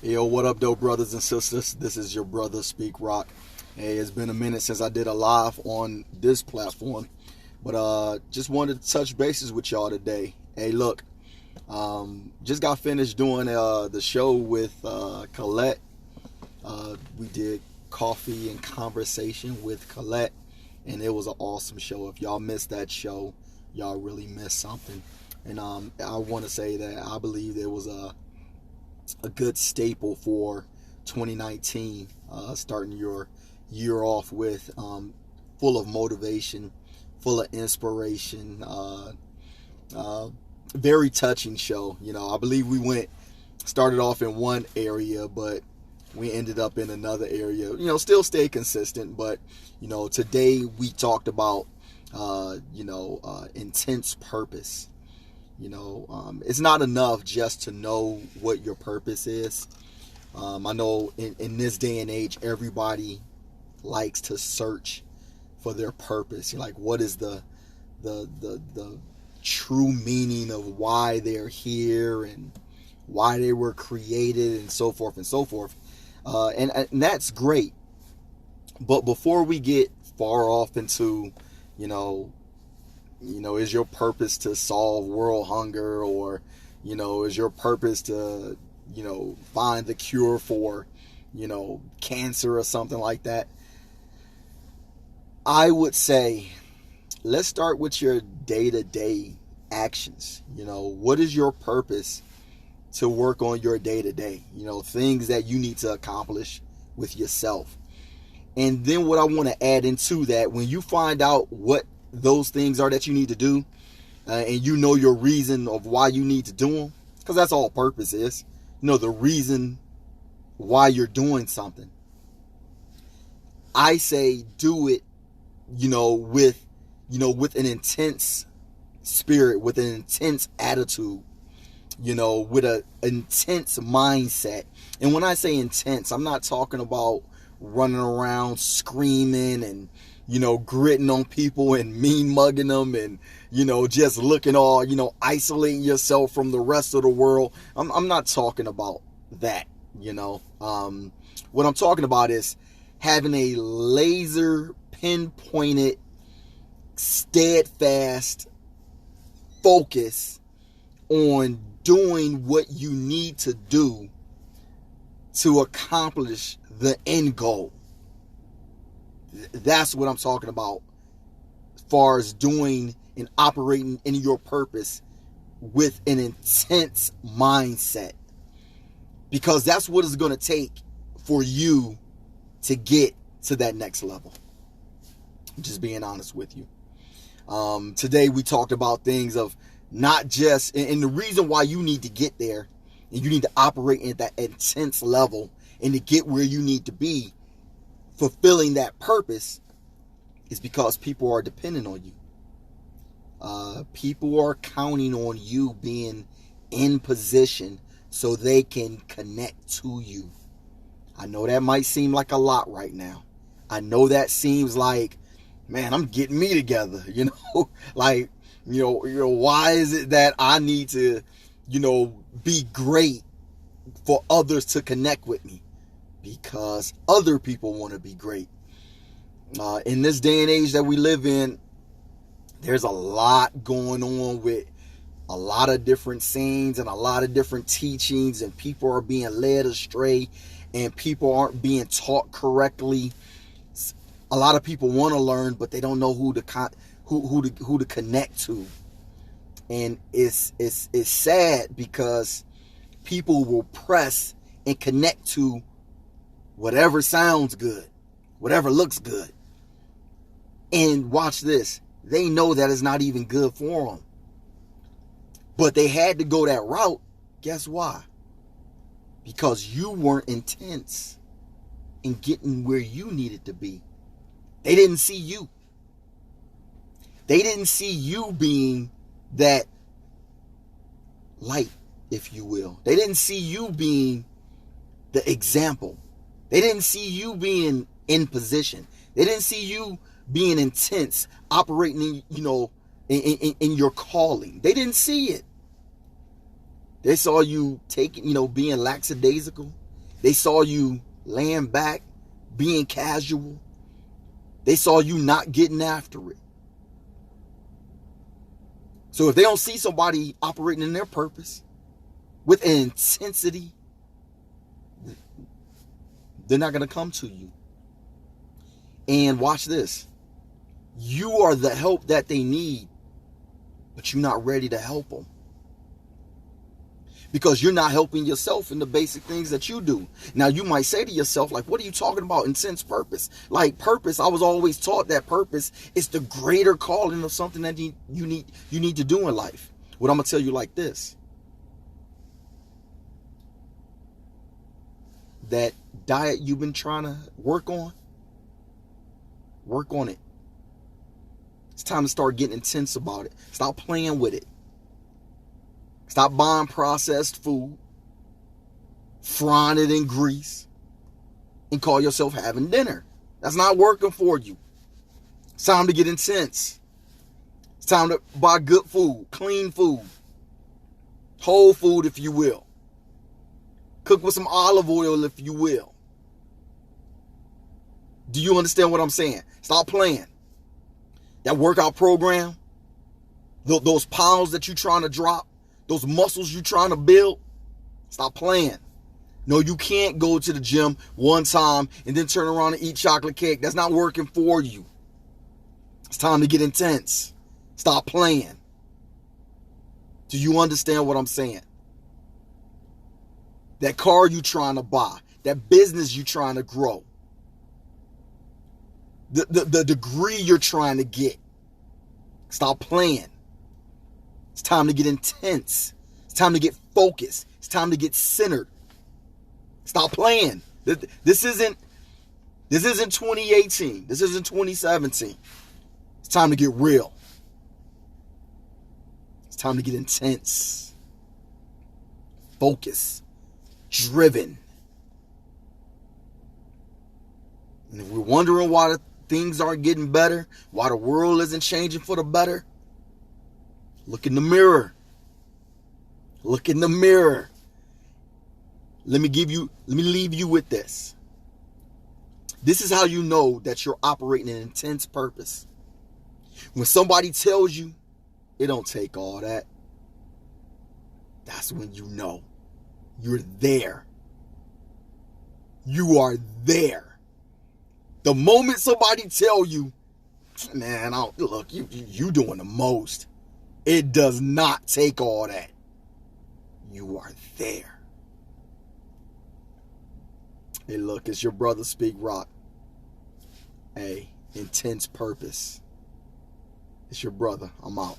Yo, what up, though, brothers and sisters? This is your brother, SPEAKROC. Hey, it's been a minute since I did a live on this platform, but just wanted to touch bases with y'all today. Hey, look, just got finished doing the show with Colette. We did coffee and conversation with Colette, and it was an awesome show. If y'all missed that show, y'all really missed something. And I want to say that I believe there was a good staple for 2019, starting your year off with, full of motivation, full of inspiration, very touching show. I believe we started off in one area, but we ended up in another area. Still stay consistent, but today we talked about intense purpose. It's not enough just to know what your purpose is. I know in this day and age, everybody likes to search for their purpose. Like, what is the true meaning of why they're here and why they were created, and so forth and so forth. And that's great. But before we get far off into, is your purpose to solve world hunger, or, is your purpose to, find the cure for, cancer or something like that? I would say, let's start with your day-to-day actions. What is your purpose to work on your day-to-day? Things that you need to accomplish with yourself. And then what I want to add into that, when you find out what those things are that you need to do, and your reason of why you need to do them, because that's all purpose is, the reason why you're doing something. I say do it, with an intense spirit, with an intense attitude, with an intense mindset. And when I say intense, I'm not talking about running around screaming and gritting on people and mean mugging them and, just looking all, isolating yourself from the rest of the world. I'm not talking about that, What I'm talking about is having a laser pinpointed, steadfast focus on doing what you need to do to accomplish the end goal. That's what I'm talking about as far as doing and operating in your purpose with an intense mindset, because that's what it's going to take for you to get to that next level. I'm just being honest with you. Today we talked about things of not just, and the reason why you need to get there and you need to operate at that intense level and to get where you need to be, fulfilling that purpose, is because people are dependent on you. People are counting on you being in position so they can connect to you. I know that might seem like a lot right now. I know that seems like, man, I'm getting me together, like, why is it that I need to, be great for others to connect with me? Because other people want to be great. In this day and age that we live in, there's a lot going on with a lot of different scenes and a lot of different teachings, and people are being led astray and people aren't being taught correctly. A lot of people want to learn, but they don't know who to connect to. And it's sad because people will press and connect to whatever sounds good, whatever looks good. And watch this. They know that it's not even good for them. But they had to go that route. Guess why? Because you weren't intense in getting where you needed to be. They didn't see you. They didn't see you being that light, if you will. They didn't see you being the example. They didn't see you being in position. They didn't see you being intense, operating, in your calling. They didn't see it. They saw you taking, being lackadaisical. They saw you laying back, being casual. They saw you not getting after it. So if they don't see somebody operating in their purpose with intensity, they're not going to come to you. And watch this. You are the help that they need, but you're not ready to help them. Because you're not helping yourself in the basic things that you do. Now, you might say to yourself, like, what are you talking about? Intense purpose. Like, purpose, I was always taught that purpose is the greater calling of something that you need to do in life. What I'm going to tell you like this. That diet you've been trying to work on it. It's time to start getting intense about it. Stop playing with it. Stop buying processed food, frying it in grease, and call yourself having dinner. That's not working for you. It's time to get intense. It's time to buy good food, clean food, whole food, if you will. Cook with some olive oil, if you will. Do you understand what I'm saying? Stop playing. That workout program, those pounds that you're trying to drop, those muscles you're trying to build, stop playing. No, you can't go to the gym one time and then turn around and eat chocolate cake. That's not working for you. It's time to get intense. Stop playing. Do you understand what I'm saying? That car you trying to buy, that business you trying to grow, the degree you're trying to get, stop playing. It's time to get intense. It's time to get focused. It's time to get centered. Stop playing. This isn't 2018. This isn't 2017. It's time to get real. It's time to get intense. Focus. Driven. And if we're wondering why things aren't getting better, why the world isn't changing for the better, look in the mirror. Look in the mirror. Let me leave you with this. This is how you know that you're operating an intense purpose. When somebody tells you it don't take all that, that's when you know you're there. You are there. The moment somebody tell you, man, look, you doing the most. It does not take all that. You are there. Hey, look, it's your brother SPEAKROC. Hey, intense purpose. It's your brother. I'm out.